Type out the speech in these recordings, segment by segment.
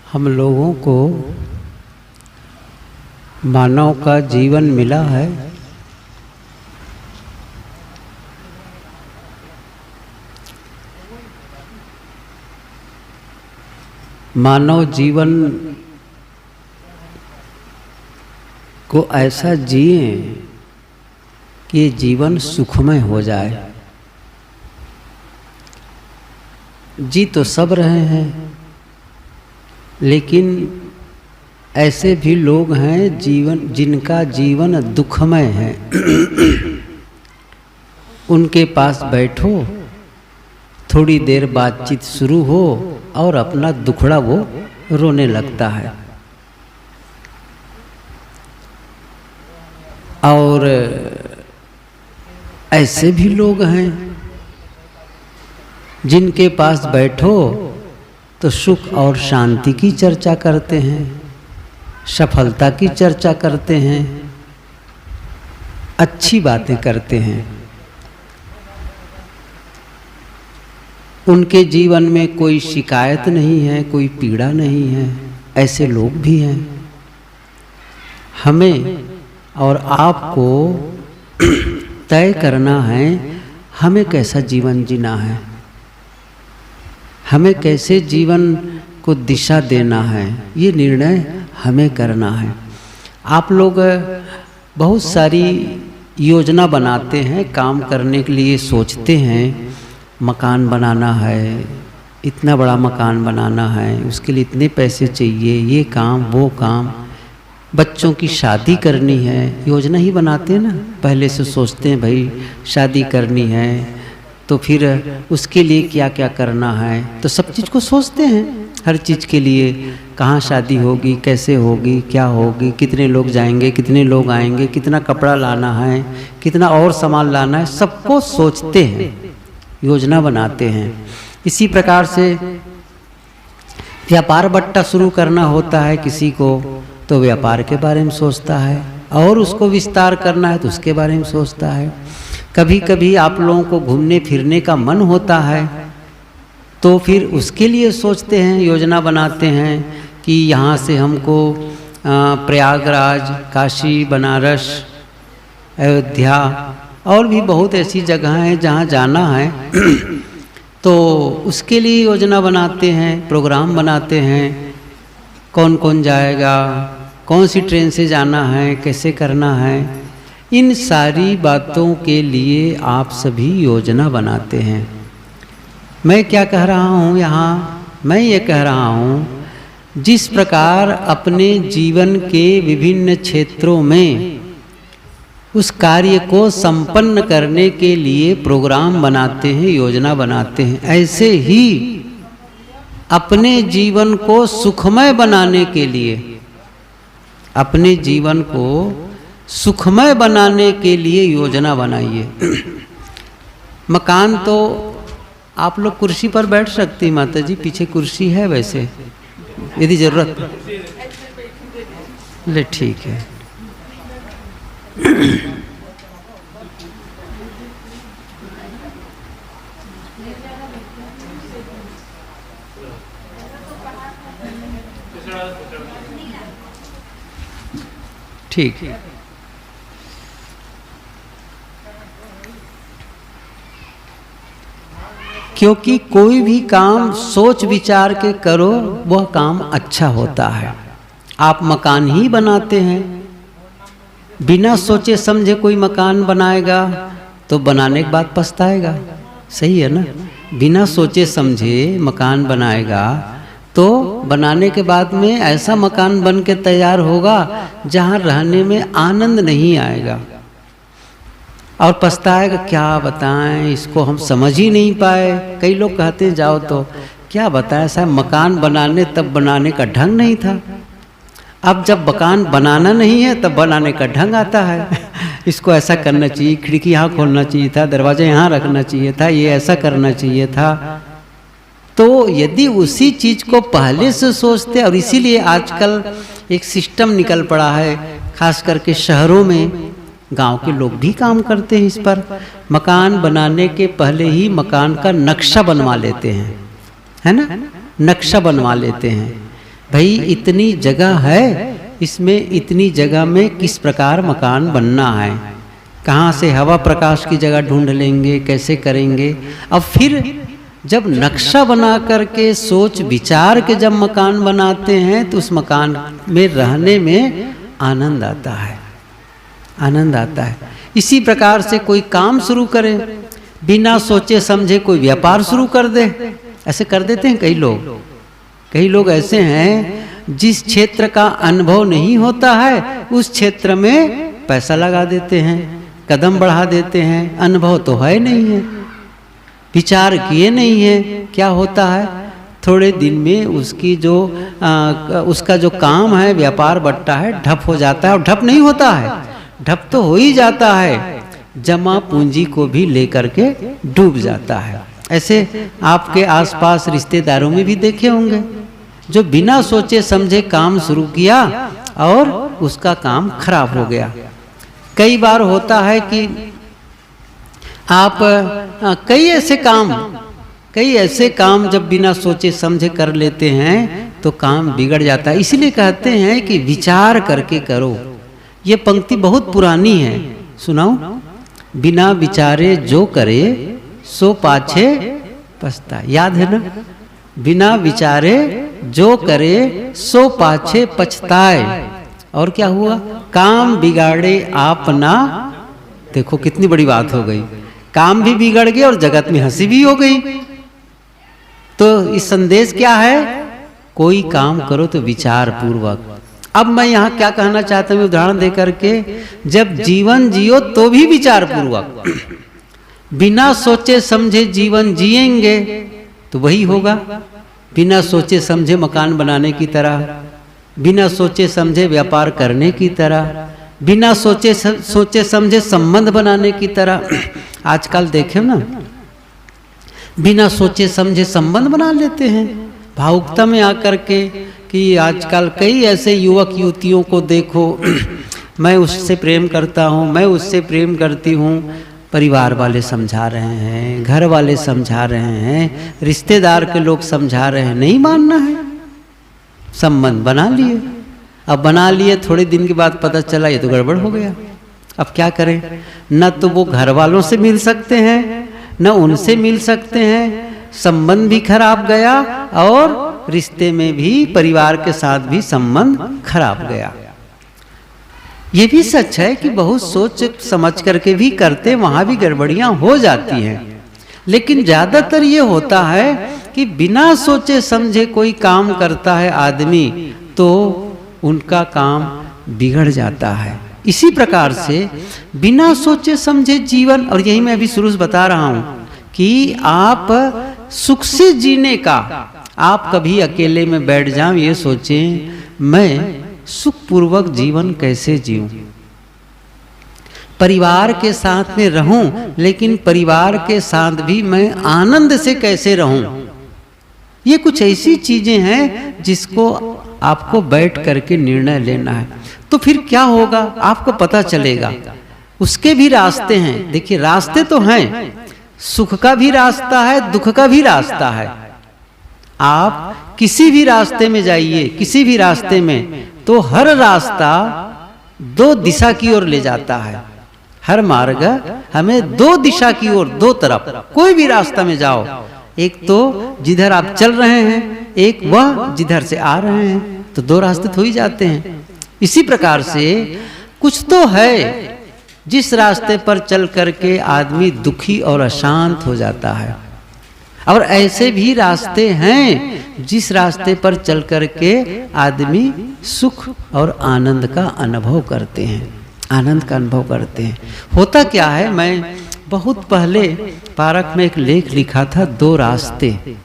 हम लोगों को मानव का जीवन मिला है मानव जीवन को ऐसा जिए कि जीवन सुखमय हो जाए। जी तो सब रहे हैं, लेकिन ऐसे भी लोग हैं जिनका जीवन दुखमय है। उनके पास बैठो, थोड़ी देर बातचीत शुरू हो और अपना दुखड़ा वो रोने लगता है। और ऐसे भी लोग हैं जिनके पास बैठो तो सुख और शांति की चर्चा करते हैं, सफलता की चर्चा करते हैं, अच्छी बातें करते हैं। उनके जीवन में कोई शिकायत नहीं है, कोई पीड़ा नहीं है। ऐसे लोग भी हैं। हमें और आपको तय करना है हमें कैसा जीवन जीना है, हमें कैसे जीवन को दिशा देना है। ये निर्णय हमें करना है। आप लोग बहुत सारी योजना बनाते हैं, काम करने के लिए सोचते हैं। मकान बनाना है, इतना बड़ा मकान बनाना है, उसके लिए इतने पैसे चाहिए, ये काम वो काम। बच्चों की शादी करनी है, योजना ही बनाते हैं ना। पहले से सोचते हैं भाई शादी करनी है तो फिर उसके लिए क्या क्या करना है, तो सब चीज़ को सोचते हैं। हर चीज़ के लिए कहाँ शादी होगी, कैसे होगी, क्या होगी, कितने लोग जाएंगे, कितने लोग आएंगे, कितना कपड़ा लाना है, कितना और सामान लाना है, सबको सोचते हैं, योजना बनाते हैं। इसी प्रकार से व्यापार बट्टा शुरू करना होता है किसी को, तो व्यापार के बारे में सोचता है, और उसको विस्तार करना है तो उसके बारे में सोचता है। कभी कभी आप लोगों को घूमने फिरने का मन होता है तो फिर उसके लिए सोचते हैं, योजना बनाते हैं कि यहाँ से हमको प्रयागराज, काशी, बनारस, अयोध्या और भी बहुत ऐसी जगह हैं जहाँ जाना है। तो उसके लिए योजना बनाते हैं, प्रोग्राम बनाते हैं, कौन कौन जाएगा, कौन सी ट्रेन से जाना है, कैसे करना है। इन सारी बातों के लिए आप सभी योजना बनाते हैं। मैं क्या कह रहा हूँ यहाँ, मैं ये कह रहा हूँ जिस प्रकार अपने जीवन के विभिन्न क्षेत्रों में उस कार्य को संपन्न करने के लिए प्रोग्राम बनाते हैं, योजना बनाते हैं, ऐसे ही अपने जीवन को सुखमय बनाने के लिए, अपने जीवन को सुखमय बनाने के लिए योजना बनाइए। मकान तो आप लोग कुर्सी पर बैठ सकती, माता जी पीछे कुर्सी है वैसे, यदि जरूरत ले ठीक है। ठीक है। क्योंकि कोई भी काम सोच विचार के करो वह काम अच्छा होता है। आप मकान ही बनाते हैं, बिना सोचे समझे कोई मकान बनाएगा तो बनाने के बाद पछताएगा, सही है ना। बिना सोचे समझे मकान बनाएगा तो बनाने के बाद में ऐसा मकान बन के तैयार होगा जहाँ रहने में आनंद नहीं आएगा और पछताएगा, क्या बताएं, इसको हम समझ ही नहीं पाए। कई लोग कहते हैं जाओ तो क्या बताएं, साहब मकान बनाने तब बनाने का ढंग नहीं था। अब जब मकान बनाना नहीं है तब बनाने का ढंग आता है। इसको ऐसा करना चाहिए, खिड़की यहाँ खोलना चाहिए था, दरवाजा यहाँ रखना चाहिए था, ये ऐसा करना चाहिए था। तो यदि उसी चीज़ को पहले से सोचते, और इसीलिए आजकल एक सिस्टम निकल पड़ा है, खास करके शहरों में, गांव के लोग भी काम करते हैं इस पर। मकान बनाने के पहले ही मकान का नक्शा बनवा लेते हैं, है ना, नक्शा बनवा लेते हैं भाई इतनी जगह है, इसमें इतनी जगह में किस प्रकार मकान बनना है, कहाँ से हवा प्रकाश की जगह ढूंढ लेंगे, कैसे करेंगे। अब फिर जब नक्शा बना करके सोच विचार के जब मकान बनाते हैं तो उस मकान में रहने में आनंद आता है, आनंद आता है। इसी प्रकार से कोई काम शुरू करे, बिना सोचे समझे कोई व्यापार शुरू कर दे, ऐसे कर देते हैं कई लोग। कई लोग ऐसे हैं जिस क्षेत्र का अनुभव नहीं होता है उस क्षेत्र में पैसा लगा देते हैं, कदम बढ़ा देते हैं, अनुभव तो है नहीं है, विचार किए नहीं है। क्या होता है, थोड़े दिन में उसकी जो उसका जो काम है व्यापार बट्टा है ठप हो जाता है। और ठप नहीं होता है, ठप तो हो ही जाता है, जमा पूंजी को भी लेकर के डूब जाता है। ऐसे आपके आसपास रिश्तेदारों में भी देखे होंगे जो बिना सोचे समझे काम शुरू किया और उसका काम खराब हो गया। कई बार होता है कि आप कई ऐसे काम जब बिना सोचे समझे कर लेते हैं तो काम बिगड़ जाता है। इसलिए कहते हैं कि विचार करके करो। ये पंक्ति बहुत पुरानी है, सुनाऊं? बिना विचारे जो करे सो पाछे पछताए। याद है ना? बिना विचारे जो करे सो पाछे पछताए। और क्या हुआ? काम बिगाड़े आपना। देखो कितनी बड़ी बात हो गई, काम भी बिगड़ गया और जगत में हंसी भी हो गई। तो इस संदेश क्या है? कोई काम करो तो विचार पूर्वक। अब मैं यहाँ क्या कहना चाहता हूँ उदाहरण दे करके, जब जीवन जियो तो भी विचार पूर्वक, बिना सोचे समझे जीवन जिएंगे तो वही होगा। बिना सोचे समझे मकान बनाने की तरह, बिना सोचे समझे व्यापार करने की तरह, बिना सोचे समझे संबंध बनाने की तरह। आजकल देखे ना, बिना सोचे समझे संबंध बना लेते हैं भावुकता में आकर के, कि आजकल कई ऐसे युवक युवतियों को देखो, मैं उससे प्रेम करता हूँ, मैं उससे प्रेम करती हूँ। परिवार वाले समझा रहे हैं, घर वाले समझा रहे हैं, रिश्तेदार के लोग समझा रहे हैं, नहीं मानना है। संबंध बना लिए, अब बना लिए, थोड़े दिन के बाद पता चला ये तो गड़बड़ हो गया। अब क्या करें? न तो वो घर वालों से मिल सकते हैं, न उनसे मिल सकते हैं, संबंध भी खराब गया और रिश्ते में भी, परिवार के साथ भी संबंध खराब गया। ये भी सच है कि बहुत सोच समझ करके भी करते, वहां भी गड़बड़ियां हो जाती हैं। लेकिन ज्यादातर ये होता है कि बिना सोचे समझे कोई काम करता है आदमी तो उनका काम बिगड़ जाता है। इसी प्रकार से बिना सोचे समझे जीवन, और यही मैं अभी शुरू से बता रहा हूं कि आप सुख से जीने का, आप कभी अकेले में बैठ जाओ, ये सोचें मैं सुखपूर्वक जीवन कैसे जीऊं, परिवार के साथ में रहूं, लेकिन परिवार के साथ भी मैं आनंद से कैसे रहूं। ये कुछ ऐसी चीजें हैं जिसको आपको बैठ करके निर्णय लेना है। तो फिर क्या होगा आपको पता चलेगा। उसके भी रास्ते हैं। देखिए रास्ते तो हैं, सुख का भी रास्ता है, दुख का भी रास्ता है। आप किसी भी रास्ते में जाइए, किसी भी रास्ते में, तो हर रास्ता दो दिशा की ओर ले जाता है। हर मार्ग हमें दो दिशा की ओर, दो तरफ, कोई भी रास्ता में जाओ, एक तो जिधर आप चल रहे हैं, एक वह जिधर से आ रहे हैं, तो दो रास्ते तो ही जाते हैं। इसी प्रकार से कुछ तो है जिस रास्ते पर चल करके आदमी दुखी और अशांत हो जाता है, और ऐसे भी रास्ते हैं जिस रास्ते पर चल करके आदमी सुख और आनंद का अनुभव करते हैं, आनंद का अनुभव करते हैं। होता क्या है, मैं बहुत पहले पारक में एक लेख लिखा था, दो रास्ते।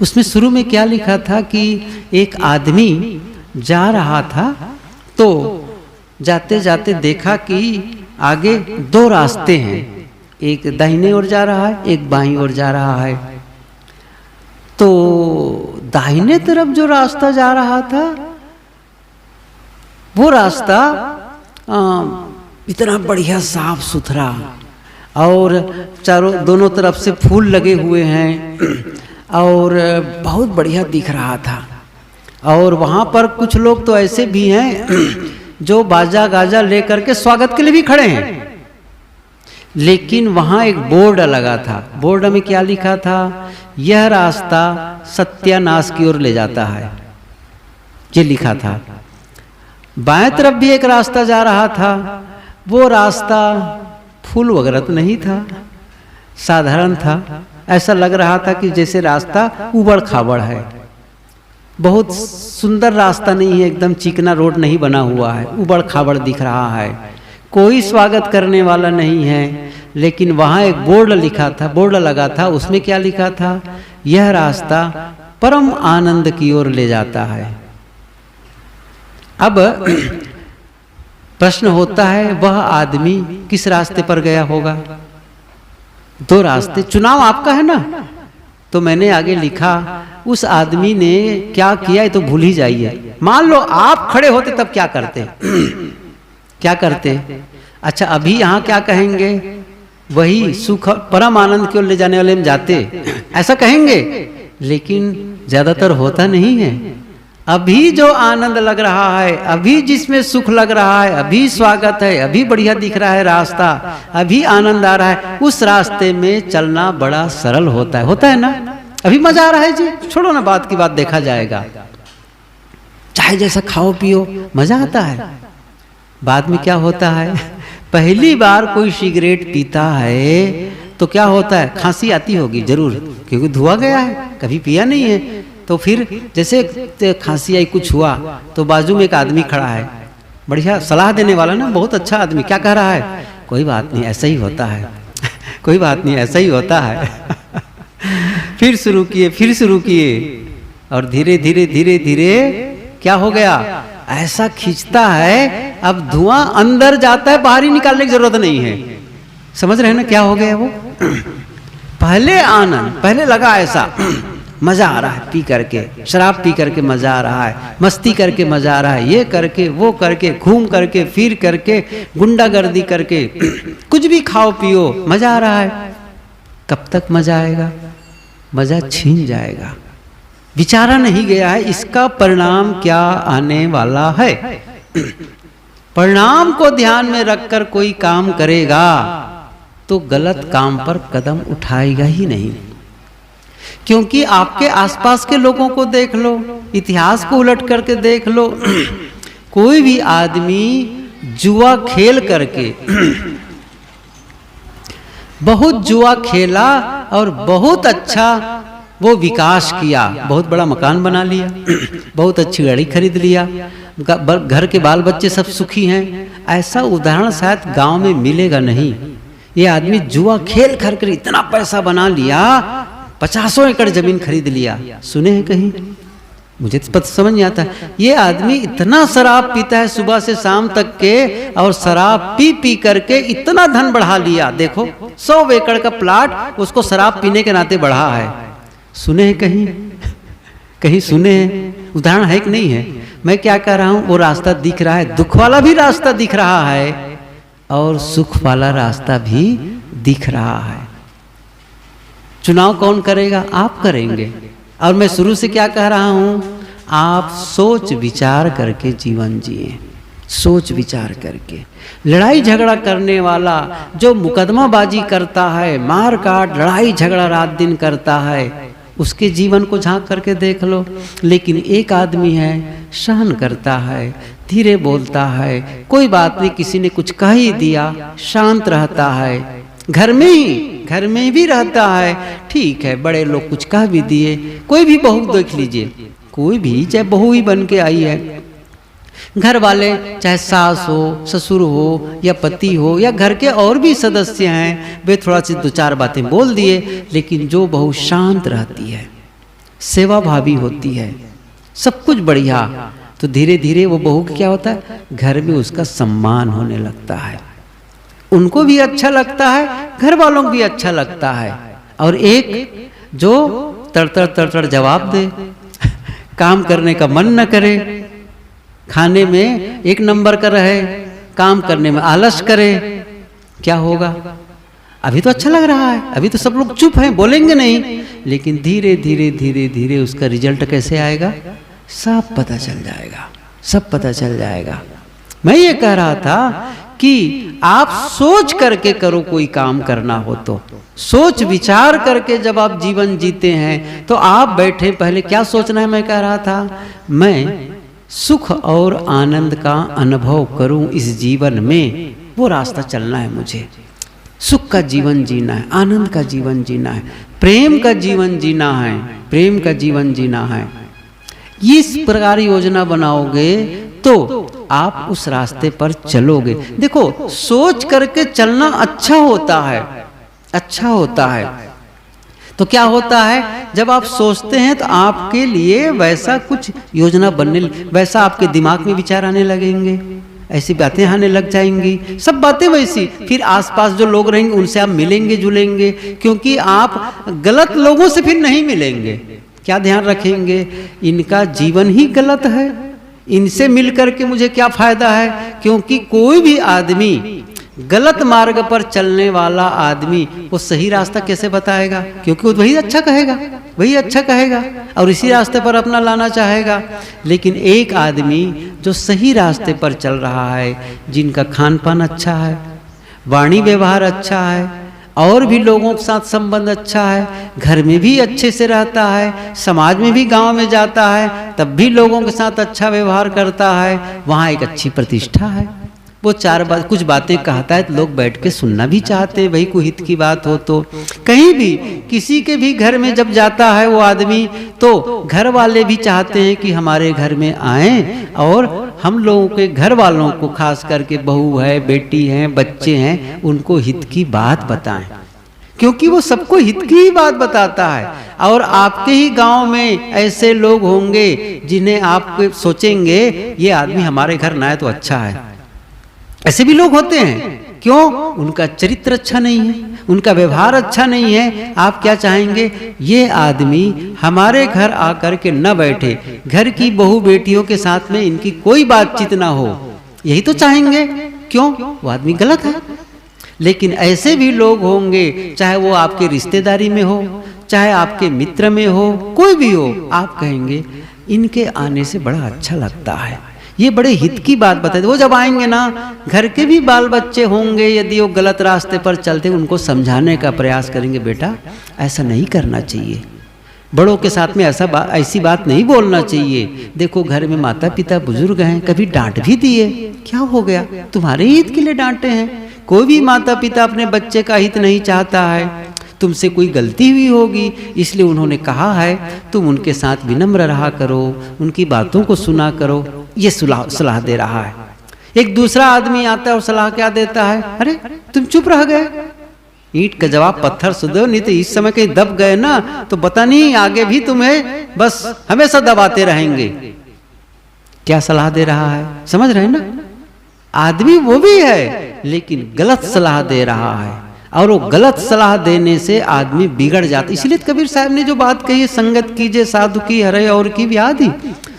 उसमें शुरू में क्या लिखा था कि एक आदमी जा रहा था, तो जाते जाते देखा कि आगे दो रास्ते हैं, एक दाहिने ओर जा रहा है, एक बाईं ओर जा रहा है। तो दाहिने तरफ जो रास्ता जा रहा था वो रास्ता इतना बढ़िया साफ सुथरा, और दोनों तरफ से फूल लगे हुए हैं, और बहुत बढ़िया दिख रहा था। और वहाँ पर कुछ लोग तो ऐसे भी हैं जो बाजा गाजा लेकर के स्वागत के लिए भी खड़े हैं। लेकिन वहाँ एक बोर्ड लगा था। बोर्ड में क्या लिखा था? यह रास्ता सत्यानाश की ओर ले जाता है, ये लिखा था। बाएं तरफ भी एक रास्ता जा रहा था। वो रास्ता फूल वगैरह तो नहीं था, साधारण था। ऐसा लग रहा था कि जैसे रास्ता उबड़ खाबड़ है, बहुत सुंदर रास्ता नहीं है, एकदम चिकना रोड नहीं बना हुआ है, उबड़ खाबड़ दिख रहा है, कोई स्वागत करने वाला नहीं है। लेकिन वहाँ एक बोर्ड लिखा था, बोर्ड लगा था, उसमें क्या लिखा था? यह रास्ता परम आनंद की ओर ले जाता है। अब प्रश्न होता है, वह आदमी किस रास्ते पर गया होगा? दो रास्ते, चुनाव आपका है ना। तो मैंने आगे लिखा, उस आदमी ने क्या किया है तो भूल ही जाइए। मान लो आप खड़े होते तब क्या करते? क्या करते? अच्छा, अभी यहाँ क्या कहेंगे? वही सुख परम आनंद की ओर ले जाने वाले में जाते, ऐसा कहेंगे। लेकिन ज्यादातर होता नहीं है। अभी जो आनंद लग रहा है, अभी जिसमें सुख लग रहा है, अभी स्वागत है, अभी बढ़िया दिख रहा है रास्ता, अभी आनंद आ रहा है, उस रास्ते में चलना बड़ा सरल होता है ना। अभी मजा आ रहा है जी, छोड़ो ना, बात की बात देखा जाएगा। चाहे जैसा खाओ पियो, मजा आता है। बाद में क्या होता है? पहली बार कोई सिगरेट पीता है तो क्या होता है? खांसी आती होगी जरूर, क्योंकि धुआ गया है, कभी पिया नहीं है। तो फिर जैसे खांसी आई, कुछ हुआ, तो बाजू में एक आदमी खड़ा है, बढ़िया सलाह देने वाला ना, बहुत अच्छा आदमी। क्या कह रहा है? कोई बात नहीं, ऐसा ही होता है कोई बात नहीं, ऐसा ही होता है फिर शुरू किए और धीरे धीरे धीरे धीरे क्या हो गया? ऐसा खींचता है, अब धुआं अंदर जाता है, बाहर ही निकालने की जरूरत नहीं है। समझ रहे हैं ना क्या हो गया? वो पहले आनंद, पहले लगा ऐसा मजा आ रहा है पी करके, शराब पी करके मजा आ रहा है, मस्ती करके मजा आ रहा है, ये करके वो करके, घूम करके फिर करके, गुंडागर्दी करके, कुछ भी खाओ पियो, मजा आ रहा है। कब तक मजा आएगा? मजा छीन जाएगा। विचारा नहीं गया है इसका परिणाम क्या आने वाला है। परिणाम को ध्यान में रखकर कोई काम करेगा तो गलत काम पर कदम उठाएगा ही नहीं। क्योंकि आपके आसपास के लोगों को देख लो, इतिहास को उलट करके देख लो, कोई भी आदमी जुआ खेल करके बहुत जुआ खेला और बहुत अच्छा वो विकास किया, बहुत बड़ा मकान बना लिया, बहुत अच्छी गाड़ी खरीद लिया, घर के बाल बच्चे सब सुखी हैं। ऐसा उदाहरण शायद गांव में मिलेगा नहीं। ये आदमी जुआ खेल कर इतना पैसा बना लिया, 50 एकड़ जमीन खरीद लिया। सुने हैं कहीं? मुझे तो पता समझ नहीं आता। ये आदमी इतना शराब पीता है सुबह से शाम तक के, और शराब पी पी करके इतना धन बढ़ा लिया। देखो 100 एकड़ का प्लाट उसको शराब पीने के नाते बढ़ा है। सुने हैं कहीं? कहीं सुने हैं? उदाहरण है कि नहीं है? मैं क्या कह रहा हूं, वो रास्ता दिख रहा है, दुख वाला भी रास्ता दिख रहा है और सुख वाला रास्ता भी दिख रहा है। चुनाव कौन करेगा? आप करेंगे। और मैं शुरू से क्या कह रहा हूं, आप सोच विचार करके जीवन जिए, सोच विचार करके। लड़ाई झगड़ा करने वाला जो मुकदमाबाजी करता है, मार काट लड़ाई झगड़ा रात दिन करता है, उसके जीवन को झांक करके देख लो। लेकिन एक आदमी है, सहन करता है, धीरे बोलता है, कोई बात नहीं, किसी ने कुछ कह ही दिया, शांत रहता है, घर में भी रहता है, ठीक है, बड़े लोग कुछ कह भी दिए। कोई भी बहू देख लीजिए, कोई भी चाहे बहू ही बन के आई है, घर वाले चाहे सास हो, ससुर हो या पति हो या घर के और भी सदस्य हैं, वे थोड़ा सी 2-4 बातें बोल दिए, लेकिन जो बहू शांत रहती है, सेवा भावी होती है, सब कुछ बढ़िया, तो धीरे धीरे वो बहू क्या होता है, घर में उसका सम्मान होने लगता है, उनको भी अच्छा लगता है, घर वालों को भी अच्छा लगता है। और एक जो तड़ जवाब दे, काम करने का मन न करे, खाने में 1 नंबर का रहे, काम करने में आलस करे, क्या होगा? अभी तो अच्छा लग रहा है, अभी तो सब लोग चुप हैं, बोलेंगे नहीं, लेकिन धीरे धीरे धीरे धीरे उसका रिजल्ट कैसे आएगा? सब पता चल जाएगा, सब पता चल जाएगा। मैं ये कह रहा था कि आप सोच करके करो, कोई काम करना हो तो सोच विचार करके जब आप जीवन जीते हैं तो आप बैठे, पहले क्या सोचना है, मैं कह रहा था मैं सुख और आनंद का अनुभव करूं इस जीवन में, वो रास्ता चलना है मुझे। सुख का जीवन जीना है, आनंद का जीवन जीना है, प्रेम का जीवन जीना है, प्रेम का जीवन जीना है। इस प्रकार योजना बनाओगे तो आप उस रास्ते पर चलोगे। देखो, सोच करके चलना अच्छा होता है, अच्छा होता है। तो क्या होता है, जब आप सोचते हैं तो आपके लिए वैसा कुछ योजना बनने, वैसा आपके दिमाग में विचार आने लगेंगे, ऐसी बातें आने लग जाएंगी, सब बातें वैसी। फिर आसपास जो लोग रहेंगे उनसे आप मिलेंगे जुलेंगे, क्योंकि आप गलत लोगों से फिर नहीं मिलेंगे। क्या ध्यान रखेंगे, इनका जीवन ही गलत है, इनसे मिलकर के मुझे क्या फायदा है। क्योंकि कोई भी आदमी, गलत मार्ग पर चलने वाला आदमी, वो सही रास्ता कैसे बताएगा, क्योंकि वो वही अच्छा कहेगा, वही अच्छा कहेगा और इसी रास्ते पर अपना लाना चाहेगा। लेकिन एक आदमी जो सही रास्ते पर चल रहा है, जिनका खान पान अच्छा है, वाणी व्यवहार अच्छा है, और भी लोगों के साथ संबंध अच्छा है, घर में भी अच्छे से रहता है, समाज में भी, गांव में जाता है तब भी लोगों के साथ अच्छा व्यवहार करता है, वहाँ एक अच्छी प्रतिष्ठा है, वो कुछ बातें कहता है तो लोग बैठ के सुनना भी चाहते हैं, भाई कोई हित की बात हो तो। कहीं भी किसी के भी घर में जब जाता है वो आदमी, तो घर वाले भी चाहते हैं कि हमारे घर में आएं और हम लोगों के घर वालों को, खास करके बहू है, बेटी है, बच्चे हैं, उनको हित की बात बताएं, क्योंकि वो सबको हित की ही बात बताता है। और आपके ही गांव में ऐसे लोग होंगे जिन्हें आप सोचेंगे ये आदमी हमारे घर ना आए तो अच्छा है, ऐसे भी लोग होते हैं। क्यों? उनका चरित्र अच्छा नहीं है, उनका व्यवहार अच्छा नहीं है। आप क्या चाहेंगे, ये आदमी हमारे घर आकर के न बैठे, घर की बहू बेटियों के साथ में इनकी कोई बातचीत ना हो, यही तो चाहेंगे। क्यों? वो आदमी गलत है। लेकिन ऐसे भी लोग होंगे, चाहे वो आपके रिश्तेदारी में हो, चाहे आपके मित्र में हो, कोई भी हो, आप कहेंगे इनके आने से बड़ा अच्छा लगता है, ये बड़े हित की बात बताते। वो जब आएंगे ना, घर के भी बाल बच्चे होंगे, यदि वो गलत रास्ते पर चलते, उनको समझाने का प्रयास करेंगे, बेटा ऐसा नहीं करना चाहिए, बड़ों के साथ में ऐसी बात नहीं बोलना चाहिए। देखो घर में माता पिता बुजुर्ग हैं, कभी डांट भी दिए, क्या हो गया, तुम्हारे हित के लिए डांटे हैं। कोई भी माता पिता अपने बच्चे का हित नहीं चाहता है, तुमसे कोई गलती हुई होगी इसलिए उन्होंने कहा है तुम उनके साथ विनम्र रहा करो, उनकी बातों को सुना करो, ये सलाह दे रहा है। एक दूसरा आदमी आता है और सलाह क्या देता है, अरे तुम चुप रह गए, ईंट का जवाब पत्थर से दो, नहीं तो इस समय कहीं दब गए ना तो पता नहीं आगे भी तुम्हें बस हमेशा दबाते रहेंगे। क्या सलाह दे रहा है, समझ रहे हैं ना? आदमी वो भी है लेकिन गलत सलाह दे रहा है, और वो गलत सलाह देने से आदमी बिगड़ जाता। इसलिए कबीर साहब ने जो बात कही है, संगत कीजिए साधु की हरे और की व्याधि।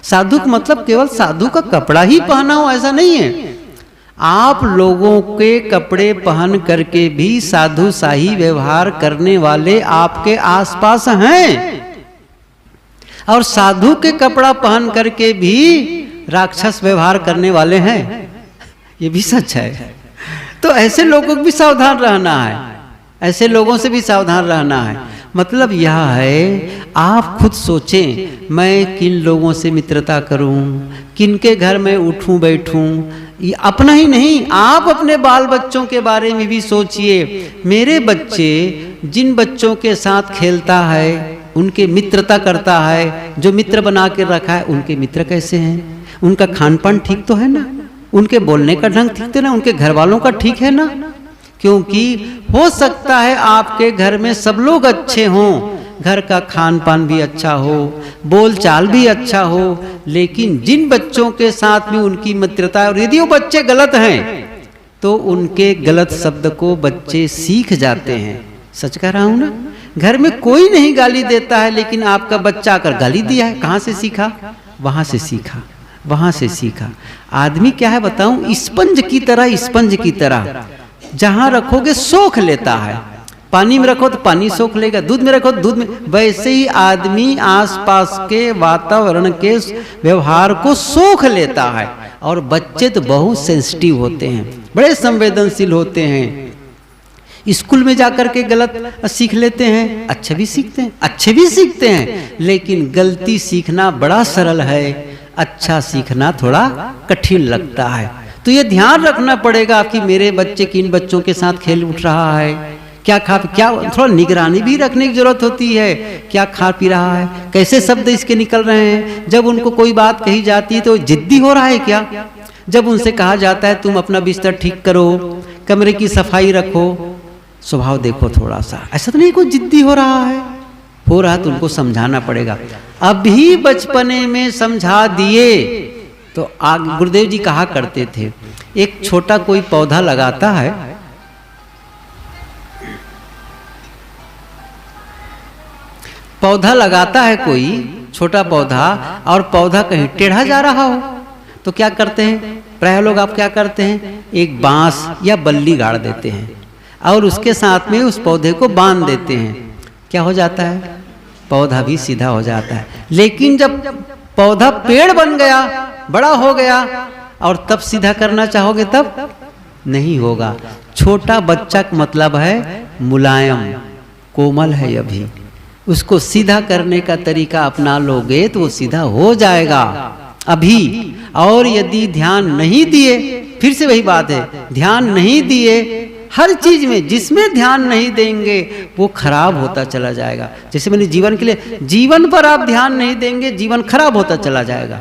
साधु का मतलब केवल साधु का कपड़ा ही पहना हो ऐसा नहीं है, आप लोगों के कपड़े पहन करके भी साधु शाही व्यवहार करने वाले आपके आसपास हैं, और साधु के कपड़ा पहन करके भी राक्षस व्यवहार करने वाले हैं, ये भी सच है। तो ऐसे लोगों को भी सावधान रहना है, ऐसे लोगों से भी सावधान रहना है। मतलब यह है, आप खुद सोचें मैं किन लोगों से मित्रता करूं, किन के घर में उठूं बैठूं। ये अपना ही नहीं, आप अपने बाल बच्चों के बारे में भी सोचिए। मेरे बच्चे जिन बच्चों के साथ खेलता है, उनके मित्रता करता है, जो मित्र बना के रखा है, उनके मित्र कैसे हैं, उनका खान पान ठीक तो है ना, उनके बोलने का ढंग ठीक तो ना, उनके घर वालों का ठीक है ना। क्योंकि हो सकता है आपके घर में सब लोग अच्छे हों, घर का खान पान भी अच्छा हो, बोल चाल भी अच्छा हो, लेकिन जिन बच्चों के साथ में उनकी मित्रता है, और यदि वो बच्चे गलत हैं तो उनके गलत शब्द को बच्चे सीख जाते हैं। सच कह रहा हूं ना? घर में कोई नहीं गाली देता है, लेकिन आपका बच्चा आकर गाली दिया है, कहां से सीखा? वहां से सीखा, वहां से सीखा। आदमी क्या है बताऊं, स्पंज की तरह, स्पंज की तरह जहां रखोगे सोख लेता है। पानी में रखो तो पानी सोख लेगा, दूध में रखो तो दूध में। वैसे ही आदमी आसपास के वातावरण के व्यवहार को सोख लेता है। और बच्चे तो बहुत सेंसिटिव होते हैं, बड़े संवेदनशील होते हैं। स्कूल में जाकर के गलत सीख लेते हैं, अच्छे भी सीखते हैं, अच्छे भी सीखते हैं, लेकिन गलती सीखना बड़ा सरल है, अच्छा सीखना थोड़ा कठिन लगता है। तो ये ध्यान रखना पड़ेगा कि मेरे बच्चे किन बच्चों के साथ खेल उठ रहा है, क्या थोड़ा निगरानी भी रखने की जरूरत होती है। क्या खा पी रहा है, कैसे शब्द इसके निकल रहे हैं। जब उनको कोई बात कही जाती है तो जिद्दी हो रहा है क्या। जब उनसे कहा जाता है तुम अपना बिस्तर ठीक करो, कमरे की सफाई रखो, स्वभाव देखो थोड़ा सा, ऐसा तो नहीं कोई जिद्दी हो रहा है। हो रहा तो उनको समझाना पड़ेगा। अभी बचपने में समझा दिए तो आगे गुरुदेव जी कहा करते थे, एक छोटा कोई पौधा लगाता है, पौधा लगाता है कोई छोटा पौधा, और पौधा कहीं टेढ़ा जा रहा हो तो क्या करते हैं प्राय लोग, आप क्या करते हैं, एक बांस या बल्ली गाड़ देते हैं और उसके साथ में उस पौधे को बांध देते हैं। क्या हो जाता है, पौधा भी सीधा हो जाता है। लेकिन जब पौधा पेड़ बन गया, बड़ा हो गया, और तब सीधा करना चाहोगे तब नहीं होगा। छोटा बच्चा का मतलब है मुलायम, कोमल है अभी, उसको सीधा करने का तरीका अपना लोगे तो वो सीधा हो जाएगा अभी। और यदि ध्यान नहीं दिए, फिर से वही बात है, ध्यान नहीं दिए, हर चीज में जिसमें ध्यान नहीं देंगे वो खराब होता चला जाएगा। जैसे मैंने जीवन के लिए, जीवन पर आप ध्यान नहीं देंगे, जीवन खराब होता चला जाएगा।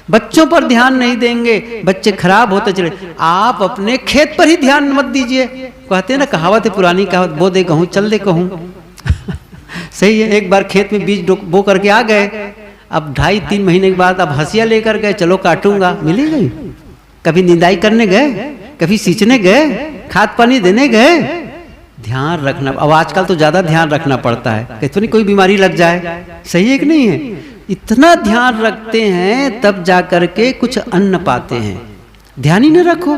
बच्चों पर ध्यान नहीं देंगे, बच्चे खराब होते चले। आप अपने खेत पर ही ध्यान मत दीजिए। कहते हैं ना, कहावत है पुरानी कहावत, बो दे कहूँ चल दे कहूँ। सही है, एक बार खेत में बीज बो करके आ गए, अब 2.5-3 महीने के बाद अब हंसिया लेकर गए, चलो काटूंगा, मिली गई। कभी निंदाई करने गए, कभी सींचने गए, खाद पानी देने गए। ध्यान रखना, अब आजकल तो ज्यादा ध्यान रखना पड़ता है, कहते नहीं कोई बीमारी लग जाए। सही है कि नहीं है, इतना ध्यान रखते हैं तब जाकर के कुछ अन्न पाते हैं। ध्यान ही न रखो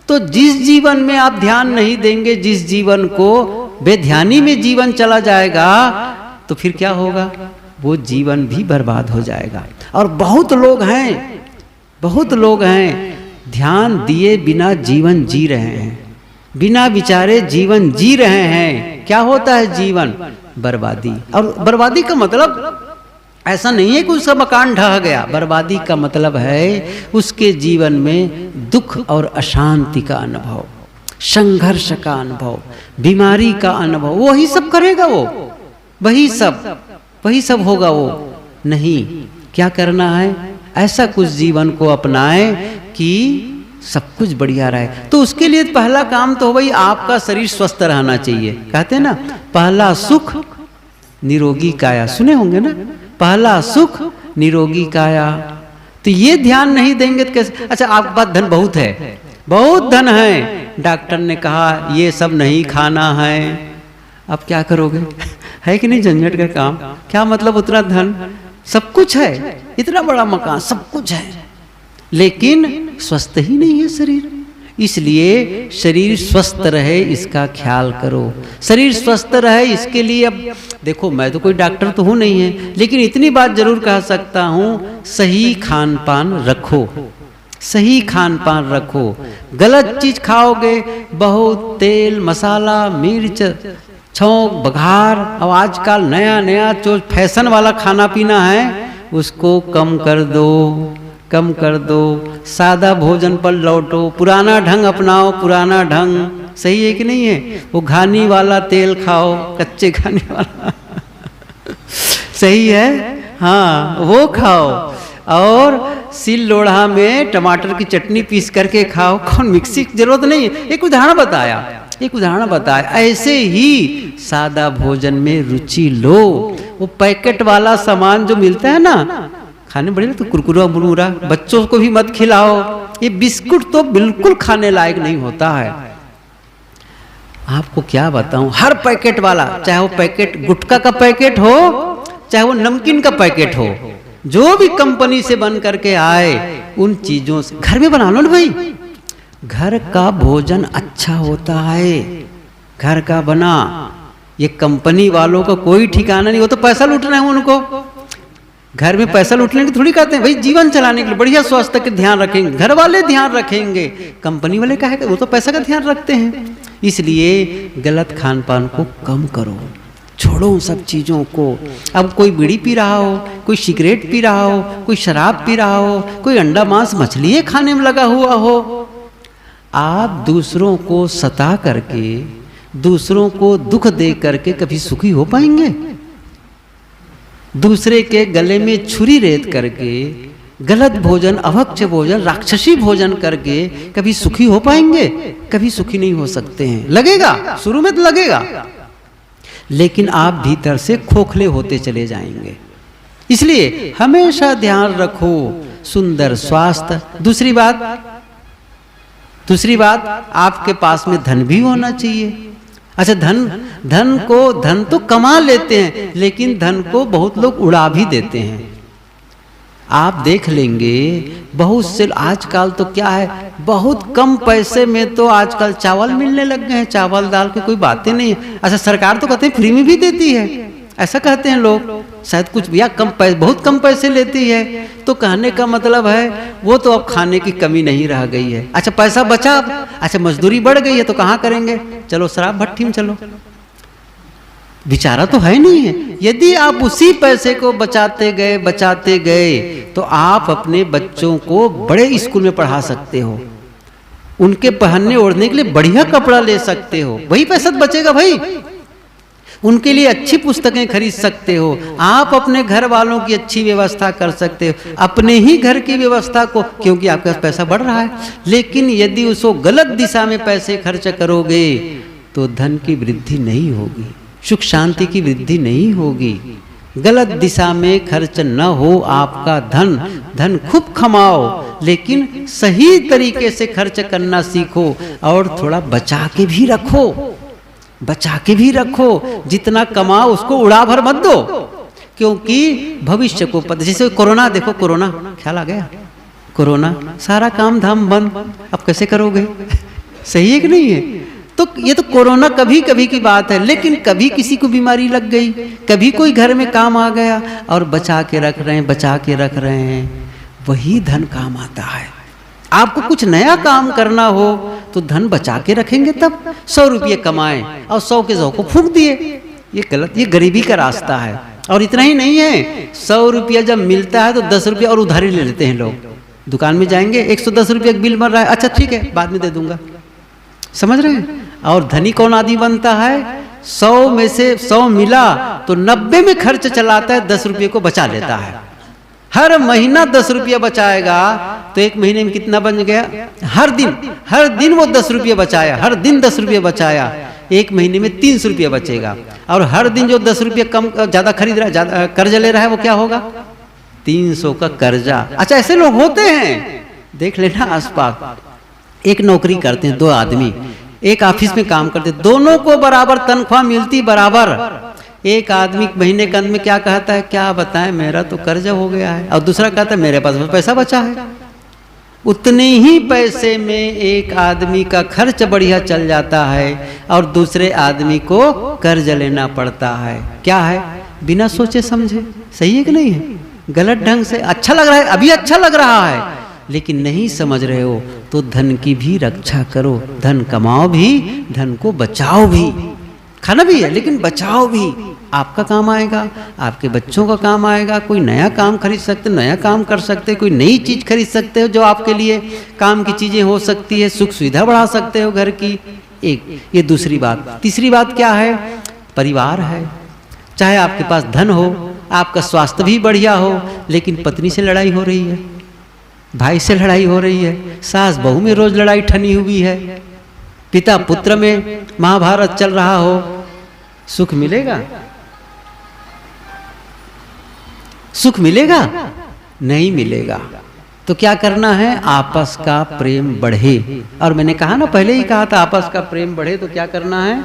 तो जिस जीवन में आप ध्यान नहीं देंगे, जिस जीवन को बेध्यानी में जीवन चला जाएगा, तो फिर क्या होगा, वो जीवन भी बर्बाद हो जाएगा। और बहुत लोग हैं ध्यान दिए बिना जीवन जी रहे हैं, बिना विचारे जीवन जी रहे हैं। क्या होता है जीवन, बर्बादी। और बर्बादी का मतलब ऐसा नहीं है कि उसका मकान ढह गया, बर्बादी का मतलब है उसके जीवन में दुख और अशांति का अनुभव, संघर्ष का अनुभव, बीमारी का अनुभव। वही सब करेगा वो, वही सब होगा वो। नहीं, क्या करना है, ऐसा कुछ जीवन को अपनाए कि सब कुछ बढ़िया रहे। तो उसके लिए पहला काम तो भाई आपका शरीर स्वस्थ रहना चाहिए। कहते हैं ना, पहला सुख निरोगी काया, सुने होंगे ना, पहला सुख निरोगी काया। तो ये ध्यान नहीं देंगे तो कैसे। अच्छा, आपके पास धन बहुत है, बहुत धन है, डॉक्टर ने कहा ये सब नहीं खाना है, अब क्या करोगे। है कि नहीं, झंझट का काम। क्या मतलब उतना धन, सब कुछ है, इतना बड़ा मकान, सब कुछ है, लेकिन स्वस्थ ही नहीं है शरीर। इसलिए शरीर स्वस्थ रहे इसका ख्याल करो। शरीर स्वस्थ रहे इसके लिए, अब देखो मैं तो कोई डॉक्टर तो हूँ नहीं है, लेकिन इतनी बात जरूर कह सकता हूँ, सही खान पान रखो, सही खान पान रखो। गलत चीज खाओगे, बहुत तेल मसाला मिर्च छौंक बघार, अब आजकल नया नया जो फैशन वाला खाना पीना है उसको कम कर दो, कम कर दो। सादा भोजन पर लौटो, पुराना ढंग अपनाओ, पुराना ढंग। सही है कि नहीं है, वो घानी वाला तेल खाओ, कच्चे घानी वाला सही है, हाँ वो खाओ। और सिल लोढ़ा में टमाटर की चटनी पीस करके खाओ। कौन मिक्सी की जरूरत नहीं है। एक उदाहरण बताया, ऐसे ही सादा भोजन में रुचि लो। वो पैकेट वाला सामान जो मिलता है ना खाने बड़े, तो कुरकुरा मुरमुरा बच्चों को भी मत खिलाओ। ये बिस्कुट तो बिल्कुल खाने लायक नहीं होता है। आपको क्या बताऊं, हर पैकेट वाला, चाहे वो पैकेट गुटखा का पैकेट हो, चाहे वो नमकीन का पैकेट हो, जो भी कंपनी से बन करके आए, उन चीजों से घर में बना लो ना भाई। घर का भोजन अच्छा होता है, घर का बना। ये कंपनी वालों का कोई ठिकाना नहीं, वो तो पैसा लूट रहे हैं उनको। घर में पैसा लूटने की थोड़ी कहते हैं, भाई जीवन चलाने के लिए बढ़िया स्वास्थ्य का ध्यान रखेंगे, घर वाले ध्यान रखेंगे, कंपनी वाले क्या है, वो तो पैसा का ध्यान रखते हैं। इसलिए गलत खान पान को कम करो, छोड़ो उन सब चीज़ों को। अब कोई बीड़ी पी रहा हो, कोई सिगरेट पी रहा हो, कोई शराब पी रहा हो, कोई अंडा मांस मछली खाने में लगा हुआ हो, आप दूसरों को सता करके, दूसरों को दुख दे करके कभी सुखी हो पाएंगे? दूसरे के गले में छुरी रेत करके, गलत भोजन, अभक्ष्य भोजन, राक्षसी भोजन करके कभी सुखी हो पाएंगे? कभी सुखी नहीं हो सकते हैं। लगेगा, शुरू में तो लगेगा, लेकिन आप भीतर से खोखले होते चले जाएंगे। इसलिए हमेशा ध्यान रखो सुंदर स्वास्थ्य। दूसरी बात आपके पास में धन भी होना चाहिए। अच्छा, धन तो कमा लेते हैं, लेकिन धन को बहुत लोग उड़ा भी देते हैं। आप देख लेंगे बहुत से आजकल तो क्या है, बहुत कम पैसे में तो आजकल चावल मिलने लग गए हैं, चावल दाल की कोई बातें नहीं है। अच्छा, सरकार तो कहते हैं फ्री में भी देती है, ऐसा कहते हैं लोग, शायद कुछ या कम पैसे, बहुत कम पैसे लेती है। तो कहने का मतलब है वो तो अब खाने की कमी नहीं रह गई है। अच्छा, पैसा बचा, अच्छा मजदूरी बढ़ गई है तो कहाँ करेंगे, चलो शराब भट्टी में चलो, बेचारा तो है नहीं है। यदि आप उसी पैसे को बचाते गए तो आप अपने बच्चों को बड़े स्कूल में पढ़ा सकते हो, उनके पहनने ओढ़ने के लिए बढ़िया कपड़ा ले सकते हो, वही पैसा बचेगा भाई। उनके लिए अच्छी पुस्तकें खरीद सकते हो, आप अपने घर वालों की अच्छी व्यवस्था कर सकते हो, अपने ही घर की व्यवस्था को, क्योंकि आपके पास पैसा बढ़ रहा है। लेकिन यदि उसको गलत दिशा में पैसे खर्च करोगे तो धन की वृद्धि नहीं होगी, सुख शांति की वृद्धि नहीं होगी। गलत दिशा में खर्च न हो आपका धन खूब कमाओ, लेकिन सही तरीके से खर्च करना सीखो और थोड़ा बचा के भी रखो। जितना कमाओ उसको उड़ा भर मत दो, क्योंकि भविष्य को पता। जैसे कोरोना देखो, कोरोना ख्याल आ गया, कोरोना सारा काम धाम बंद, अब कैसे करोगे? सही है कि नहीं है? तो ये तो कोरोना कभी कभी की बात है, लेकिन कभी किसी को बीमारी लग गई, कभी कोई घर में काम आ गया और बचा के रख रहे हैं, वही धन काम आता है। आपको कुछ नया काम करना हो तो धन बचा के रखेंगे, तब 100 रुपये कमाएं और 100 के 100 को फूंक दिए, ये गलत, ये गरीबी का रास्ता है। और इतना ही नहीं है, 100 रुपया जब मिलता है तो 10 रुपया और उधारी ले लेते हैं लोग। दुकान में जाएंगे, 110 रुपये बिल बन रहा है, अच्छा ठीक है बाद में दे दूंगा, समझ रहे हैं? और धनी कौन आदमी बनता है, 100 में से 100 मिला तो 90 में खर्च चलाता है, 10 रुपये को बचा लेता है। हर महीना 10 रुपया बचाएगा तो एक महीने में कितना बन गया? हर दिन वो 10 रुपये बचाया, हर दिन 10 रुपये बचाया, एक महीने में 300 रुपये बचेगा। और हर दिन जो 10 रुपये कम ज्यादा खरीद रहा है, ज्यादा कर्जा ले रहा है, वो क्या होगा? 300 का कर्जा। अच्छा, ऐसे लोग होते हैं, देख लेना आसपास। एक नौकरी करते हैं 2 आदमी, एक ऑफिस में काम करते, दोनों को बराबर तनख्वाह मिलती बराबर। एक आदमी महीने के अंत में क्या कहता है, क्या बताएं मेरा तो कर्जा हो गया है, और दूसरा कहता है मेरे पास पैसा बचा है। उतने ही पैसे में एक आदमी का खर्च बढ़िया चल जाता है और दूसरे आदमी को कर्ज लेना पड़ता है। क्या है? बिना सोचे समझे। सही है कि नहीं है? गलत ढंग से अच्छा लग रहा है, अभी अच्छा लग रहा है, लेकिन नहीं समझ रहे हो तो धन की भी रक्षा करो। धन कमाओ भी, धन को बचाओ भी। खाना भी है लेकिन बचाओ भी, आपका काम आएगा, आपके बच्चों का काम आएगा। कोई नया काम खरीद सकते, नया काम कर सकते, कोई नई चीज खरीद सकते हो जो आपके लिए काम की चीजें हो सकती है, सुख सुविधा बढ़ा सकते हो घर की। एक ये दूसरी बात। तीसरी बात क्या है? परिवार है। चाहे आपके पास धन हो, आपका स्वास्थ्य भी बढ़िया हो, लेकिन पत्नी से लड़ाई हो रही है, भाई से लड़ाई हो रही है, सास बहू में रोज लड़ाई ठनी हुई है, पिता पुत्र में महाभारत चल रहा हो, सुख मिलेगा? सुख मिलेगा? नहीं मिलेगा। तो क्या करना है? आपस का प्रेम बढ़े। और मैंने कहा ना, पहले ही कहा था, आपस का प्रेम बढ़े तो क्या करना है?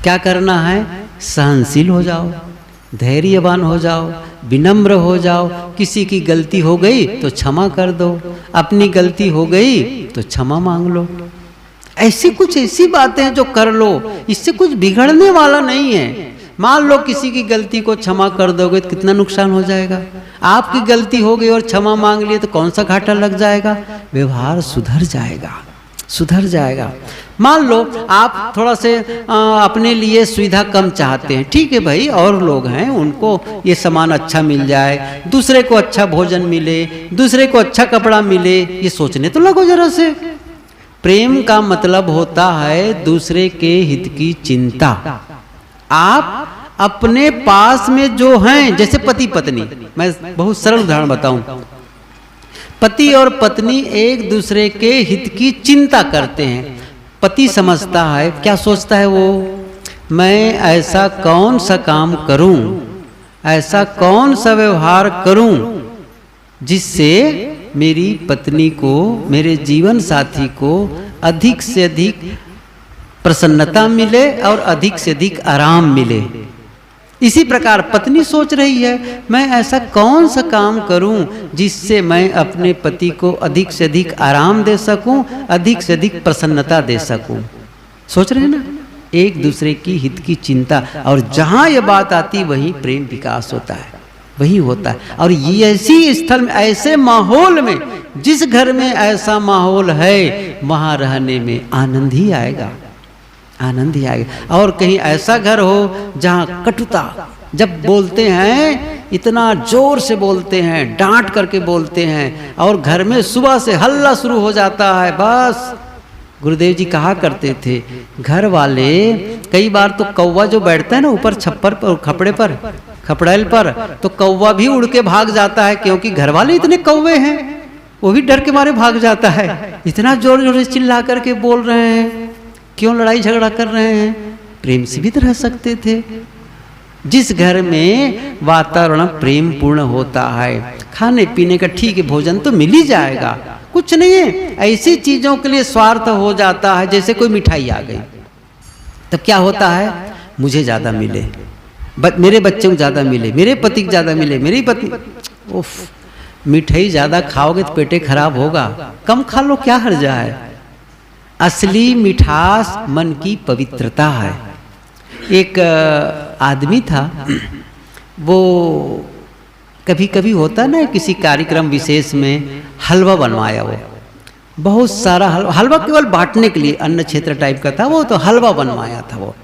क्या करना है? सहनशील हो जाओ, धैर्यवान हो जाओ, विनम्र हो जाओ। किसी की गलती हो गई तो क्षमा कर दो, अपनी गलती हो गई तो क्षमा मांग लो। ऐसी बातें हैं जो कर लो, इससे कुछ बिगड़ने वाला नहीं है। मान लो किसी की गलती को क्षमा कर दोगे तो कितना नुकसान हो जाएगा। आपकी गलती हो गई और क्षमा मांग लिए तो कौन सा घाटा लग जाएगा, व्यवहार सुधर जाएगा। मान लो आप थोड़ा से अपने लिए सुविधा कम चाहते हैं, ठीक है भाई, और लोग हैं उनको ये सामान अच्छा मिल जाए, दूसरे को अच्छा भोजन मिले, दूसरे को अच्छा कपड़ा मिले, ये सोचने तो लगो जरा से। प्रेम का मतलब होता है दूसरे के हित की चिंता। आप अपने पास में जो हैं, जैसे पति पत्नी, मैं बहुत सरल उदाहरण बताऊं, पति और पत्नी एक दूसरे के हित की चिंता करते हैं। पति समझता है, क्या सोचता है वो, मैं ऐसा कौन सा काम करूं, ऐसा कौन सा व्यवहार करूं जिससे मेरी पत्नी को, मेरे जीवन साथी को अधिक से अधिक प्रसन्नता मिले और अधिक से अधिक आराम मिले। इसी प्रकार पत्नी सोच रही है, मैं ऐसा कौन सा काम करूं जिससे मैं अपने पति को अधिक से अधिक आराम दे सकूं, अधिक से अधिक प्रसन्नता दे सकूं। सोच रहे हैं ना, एक दूसरे की हित की चिंता। और जहां यह बात आती वहीं प्रेम विकास होता है, वही होता है। और ये ऐसी स्थल में, ऐसे माहौल में, जिस घर में ऐसा माहौल है वहां रहने में आनंद ही आएगा। और कहीं ऐसा घर हो जहां कटुता, जब बोलते हैं इतना जोर से बोलते हैं, डांट करके बोलते हैं, और घर में सुबह से हल्ला शुरू हो जाता है। बस गुरुदेव जी कहा करते थे, घर वाले कई बार तो कौवा जो बैठता है ना ऊपर छप्पर पर, खपड़ेल पर, तो कौवा भी उड़ के भाग जाता है, क्योंकि घर वाले इतने कौवे हैं, वो भी डर के मारे भाग जाता है। इतना जोर जोर से चिल्ला करके बोल रहे हैं, क्यों लड़ाई झगड़ा कर रहे हैं, प्रेम से भी तो रह सकते थे। जिस घर में वातावरण प्रेम पूर्ण होता है, खाने पीने का ठीक है, भोजन तो मिल ही जाएगा, कुछ नहीं है, ऐसी चीजों के लिए स्वार्थ हो जाता है। जैसे कोई मिठाई आ गई, तब क्या होता है, मुझे ज्यादा मिले, मेरे बच्चे को ज्यादा मिले, मेरे पति को ज्यादा मिले, मेरी पत्नी, उफ, मिठाई ज्यादा खाओगे तो पेटे खराब होगा, कम खा लो, क्या हर्जा है। असली मिठास मन की पवित्रता है। एक आदमी था, वो कभी कभी होता ना किसी कार्यक्रम विशेष में हलवा बनवाया, वो बहुत सारा हलवा केवल बांटने के लिए, अन्न क्षेत्र टाइप का था वो, तो हलवा बनवाया था। वो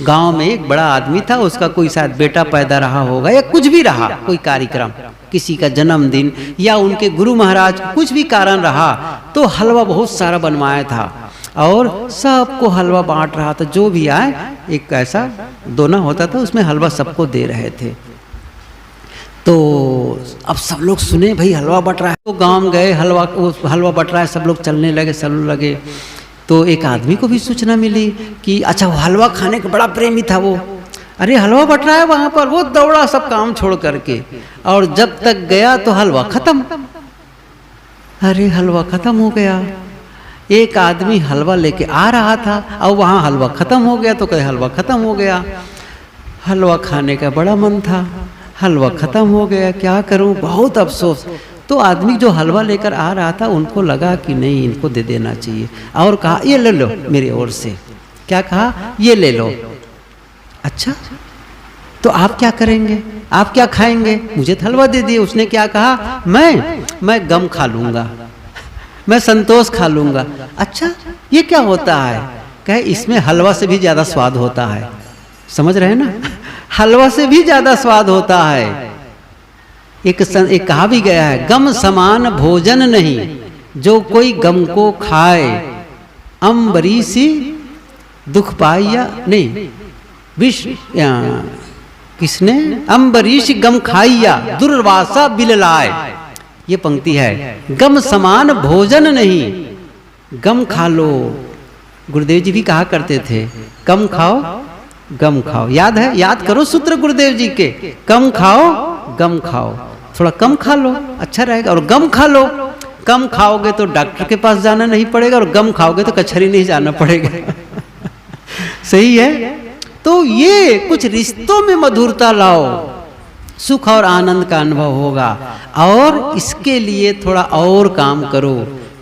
गांव में एक बड़ा आदमी था, उसका कोई शायद बेटा पैदा रहा होगा या कुछ भी रहा, कोई कार्यक्रम, किसी का जन्मदिन या उनके गुरु महाराज, कुछ भी कारण रहा, तो हलवा बहुत सारा बनवाया था और सबको हलवा बांट रहा था। जो भी आए, एक ऐसा दोना होता था, उसमें हलवा सबको दे रहे थे। तो अब सब लोग सुने भाई हलवा बट रहा है, तो गांव गए, हलवा बट रहा है, सब लोग चलने लगे। तो एक आदमी को भी सूचना मिली कि अच्छा, वो हलवा खाने का बड़ा प्रेमी था वो, अरे हलवा बट रहा है वहां पर, वो दौड़ा सब काम छोड़ करके, और जब तक गया तो हलवा खत्म। अरे हलवा खत्म हो गया। एक आदमी हलवा लेके आ रहा था और वहां हलवा खत्म हो गया, तो कहे हलवा खत्म हो गया। हलवा खाने का बड़ा मन था, हलवा खत्म हो गया, क्या करूं, बहुत अफसोस। तो आदमी जो हलवा लेकर आ रहा था, उनको लगा कि नहीं, इनको दे देना चाहिए, और कहा ये ले लो मेरी ओर से। क्या कहा, ये ले लो। अच्छा, तो आप क्या करेंगे, आप क्या खाएंगे, मुझे तो हलवा दे दिए। उसने क्या कहा, मैं गम खा लूंगा, मैं संतोष खा लूंगा। अच्छा, ये क्या होता है, कहे इसमें हलवा से भी ज्यादा स्वाद होता है। समझ रहे हैं ना, हलवा से भी ज्यादा स्वाद होता है। एक कहा भी गया है, गम समान भोजन नहीं, जो कोई गम को खाए, अम्बरीसी दुख पाइया नहीं, विष किसने, अम्बरीश गम खाइया, दुर्वासा बिललाए। ये पंक्ति है, गम समान भोजन नहीं, गम खा लो। गुरुदेव जी भी कहा करते थे, कम खाओ गम खाओ। याद है, याद करो सूत्र गुरुदेव जी के, कम खाओ गम खाओ, थोड़ा कम खा लो अच्छा रहेगा, और गम खा लो। कम खाओगे तो डॉक्टर के पास जाना नहीं पड़ेगा, और गम खाओगे तो कचहरी नहीं जाना पड़ेगा। सही है। तो ये कुछ रिश्तों में मधुरता लाओ, सुख और आनंद का अनुभव होगा। और इसके लिए थोड़ा और काम करो,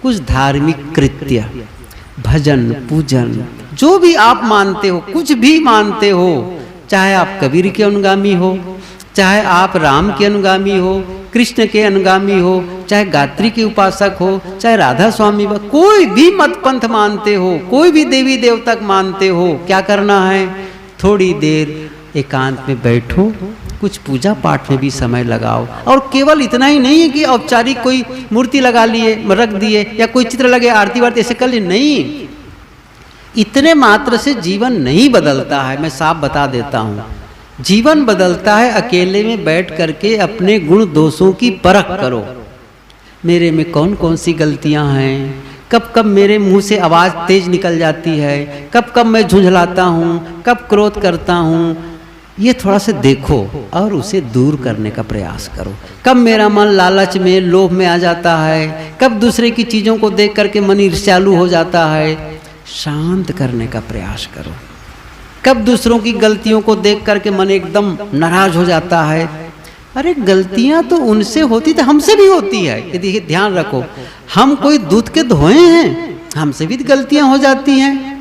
कुछ धार्मिक कृत्य, भजन पूजन जो भी आप मानते हो, कुछ भी मानते हो, चाहे आप कबीर के अनुगामी हो, चाहे आप राम के अनुगामी हो, कृष्ण के अनुगामी हो, चाहे गायत्री के उपासक हो, चाहे राधा स्वामी, कोई भी मत पंथ मानते हो, कोई भी देवी देवता मानते हो, क्या करना है? थोड़ी देर एकांत में बैठो, कुछ पूजा पाठ में भी समय लगाओ। और केवल इतना ही नहीं है कि औपचारिक कोई मूर्ति लगा लिए, रख दिए, या कोई चित्र लगे, आरती वारती ऐसे कर लिए, नहीं। इतने मात्र से जीवन नहीं बदलता है, मैं साफ बता देता हूँ। जीवन बदलता है अकेले में बैठ करके अपने गुण दोषों की परख करो। मेरे में कौन कौन सी गलतियां हैं, कब कब मेरे मुंह से आवाज़ तेज निकल जाती है, कब कब मैं झुंझलाता हूँ, कब क्रोध करता हूँ, ये थोड़ा सा देखो और उसे दूर करने का प्रयास करो। कब मेरा मन लालच में, लोभ में आ जाता है, कब दूसरे की चीज़ों को देख करके मन ईर्ष्यालु हो जाता है, शांत करने का प्रयास करो। कब दूसरों की गलतियों को देख करके मन एकदम नाराज हो जाता है, अरे गलतियां तो उनसे होती तो हमसे भी होती है, ये देखिए ध्यान रखो। हम कोई दूध के धोए हैं, हमसे भी गलतियां हो जाती हैं।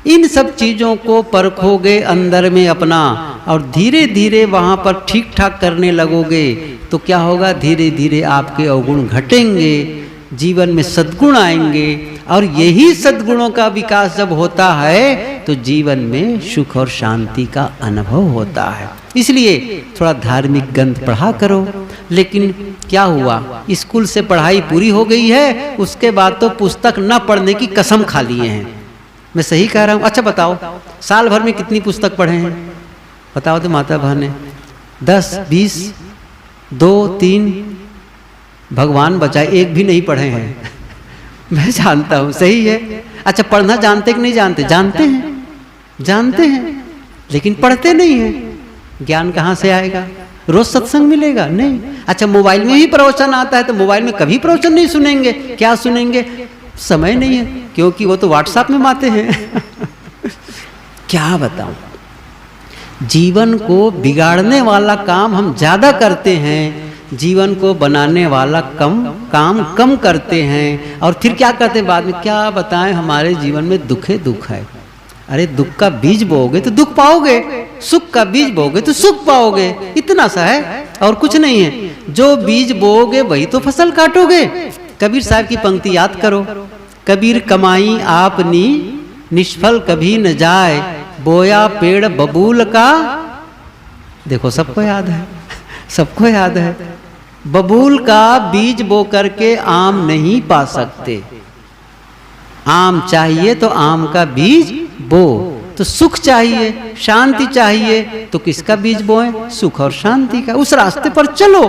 इन सब चीज़ों को परखोगे अंदर में अपना, और धीरे धीरे वहाँ पर ठीक ठाक करने लगोगे तो क्या होगा? धीरे धीरे आपके अवगुण घटेंगे, जीवन में सद्गुण आएंगे, और यही सद्गुणों का विकास जब होता है तो जीवन में सुख और शांति का अनुभव होता है। इसलिए थोड़ा धार्मिक ग्रंथ पढ़ा करो। लेकिन क्या हुआ, स्कूल से पढ़ाई पूरी हो गई है, उसके बाद तो पुस्तक न पढ़ने की कसम खा लिए हैं। मैं सही कह रहा हूँ? अच्छा बताओ, साल भर में कितनी पुस्तक पढ़े हैं? बताओ तो माता बहन, 10, 20, 2, 3, भगवान बचाए, एक भी नहीं पढ़े हैं। मैं जानता हूँ, सही है। अच्छा, पढ़ना जानते कि नहीं जानते? जानते हैं, जानते हैं, लेकिन पढ़ते नहीं हैं। ज्ञान कहाँ से आएगा? रोज सत्संग मिलेगा? नहीं। अच्छा, मोबाइल में ही प्रवचन आता है तो मोबाइल में कभी प्रवचन नहीं सुनेंगे? क्या सुनेंगे? समय नहीं है, क्योंकि वो तो व्हाट्सएप में आते हैं। क्या बताऊं, जीवन को बिगाड़ने वाला काम हम ज्यादा करते हैं, जीवन को बनाने वाला काम कम करते हैं। और फिर क्या करते हैं बाद में? क्या बताएं, हमारे जीवन में दुख है, दुख है। अरे दुख का बीज बोओगे तो दुख पाओगे, सुख का बीज बोओगे तो सुख पाओगे, इतना सा है और कुछ नहीं है। जो बीज बोओगे वही तो फसल काटोगे। कबीर साहब की पंक्ति याद करो, कबीर कमाई आपनी निष्फल कभी न जाए, बोया पेड़ बबूल का। देखो सबको याद है, सबको याद है। बबूल का बीज बो करके आम नहीं पा सकते। आम चाहिए तो आम का बीज बो, तो सुख चाहिए, शांति चाहिए तो किसका बीज बोएं? सुख और शांति का। उस रास्ते पर चलो,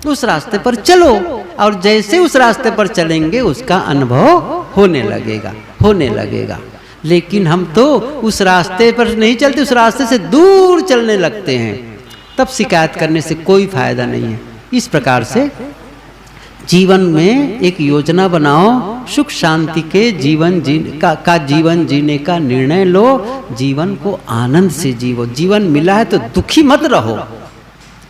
उस रास्ते पर चलो, और जैसे उस रास्ते पर चलेंगे उसका अनुभव होने लगेगा, होने लगेगा। लेकिन हम तो उस रास्ते पर नहीं चलते, उस रास्ते से दूर चलने लगते हैं, तब शिकायत करने से कोई फायदा नहीं है। इस प्रकार से जीवन में एक योजना बनाओ, सुख शांति के जीवन जीवन जीने का निर्णय लो, जीवन को आनंद से जीवो। जीवन मिला है तो दुखी मत रहो,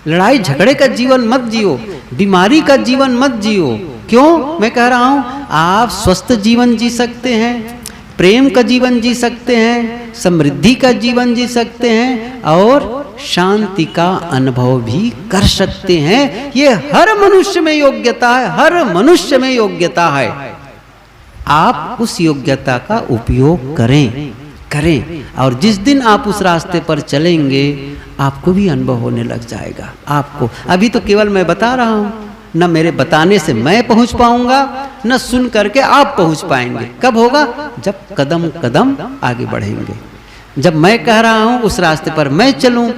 लड़ाई झगड़े का जीवन मत जियो, बीमारी का जीवन मत जियो। क्यों मैं कह रहा हूं? आप स्वस्थ जीवन जी सकते हैं, प्रेम का जीवन जी सकते हैं, समृद्धि का जीवन जी सकते हैं, और शांति का अनुभव भी कर सकते हैं। ये हर मनुष्य में योग्यता है, हर मनुष्य में योग्यता है। आप उस योग्यता का उपयोग करें, और जिस दिन आप उस रास्ते पर चलेंगे आपको भी अनुभव होने लग जाएगा। आपको अभी तो केवल मैं बता रहा हूं, न मेरे बताने से मैं पहुंच पाऊंगा, न सुन करके आप पहुंच पाएंगे। कब होगा? जब कदम कदम आगे बढ़ेंगे। जब मैं कह रहा हूं उस रास्ते पर मैं चलूं,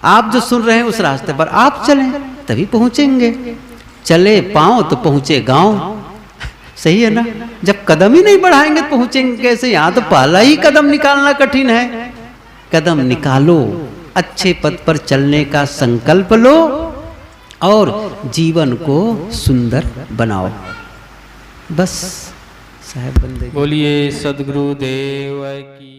आप जो सुन रहे हैं उस रास्ते पर आप चलें, तभी पहुंचेंगे। चले पांव तो पहुंचे गांव, सही है ना? जब कदम ही नहीं बढ़ाएंगे तो पहुंचेंगे कैसे? यहां तो पहला ही कदम निकालना कठिन है। कदम निकालो, अच्छे पथ पर चलने का संकल्प लो, और जीवन को सुंदर बनाओ। बस साहब बंदे बोलिए सद्गुरु देव की।